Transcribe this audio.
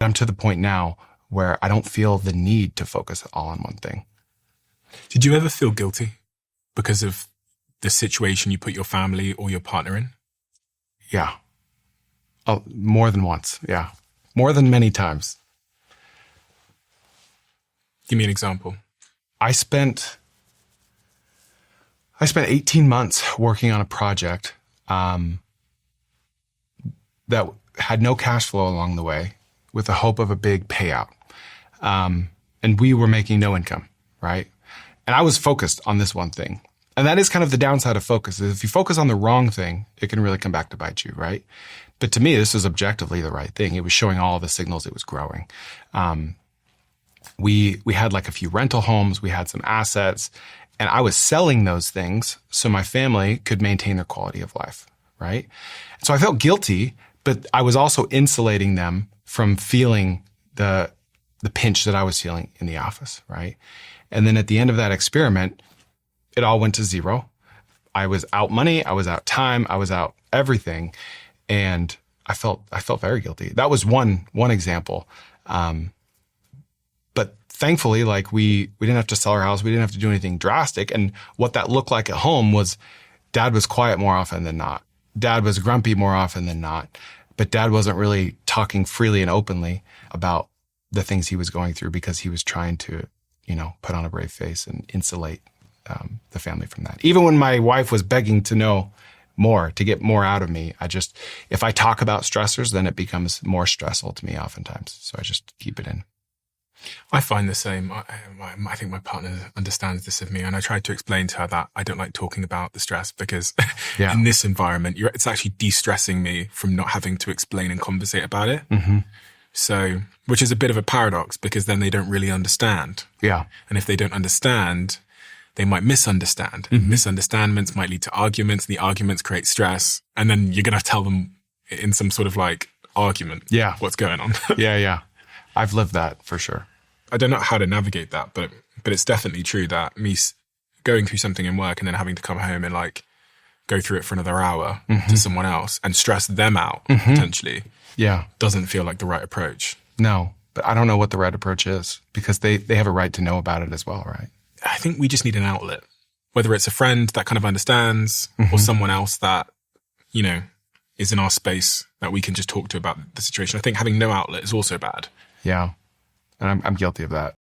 I'm to the point now where I don't feel the need to focus all on one thing. Did you ever feel guilty because of the situation you put your family or your partner in? Yeah. Oh, more than once. Yeah. More than many times. Give me an example. I spent 18 months working on a project that had no cash flow along the way with the hope of a big payout. And we were making no income, right? And I was focused on this one thing. And that is kind of the downside of focus. Is if you focus on the wrong thing, it can really come back to bite you, right? But to me, this was objectively the right thing. It was showing all the signals it was growing. We had like a few rental homes, we had some assets, and I was selling those things so my family could maintain their quality of life, right? So I felt guilty, but I was also insulating them from feeling the pinch that I was feeling in the office, right? And then at the end of that experiment, it all went to zero. I was out money, I was out time, I was out everything, and I felt very guilty. That was one example. But thankfully, like we didn't have to sell our house, we didn't have to do anything drastic. And what that looked like at home was Dad was quiet more often than not. Dad was grumpy more often than not. But Dad wasn't really talking freely and openly about the things he was going through because he was trying to, put on a brave face and insulate the family from that. Even when my wife was begging to know more, to get more out of me, if I talk about stressors, then it becomes more stressful to me oftentimes. So I just keep it in. I find the same. I think my partner understands this of me, and I tried to explain to her that I don't like talking about the stress because in this environment, it's actually de-stressing me from not having to explain and conversate about it. Mm-hmm. So, which is a bit of a paradox because then they don't really understand. Yeah. And if they don't understand, they might misunderstand. Mm-hmm. Misunderstandings might lead to arguments, and the arguments create stress. And then you're going to tell them in some sort of like argument what's going on. Yeah. I've lived that for sure. I don't know how to navigate that, but it's definitely true that me going through something in work and then having to come home and like go through it for another hour to someone else and stress them out potentially doesn't feel like the right approach. No, but I don't know what the right approach is because they have a right to know about it as well, right? I think we just need an outlet, whether it's a friend that kind of understands or someone else that, is in our space that we can just talk to about the situation. I think having no outlet is also bad. Yeah. And I'm guilty of that.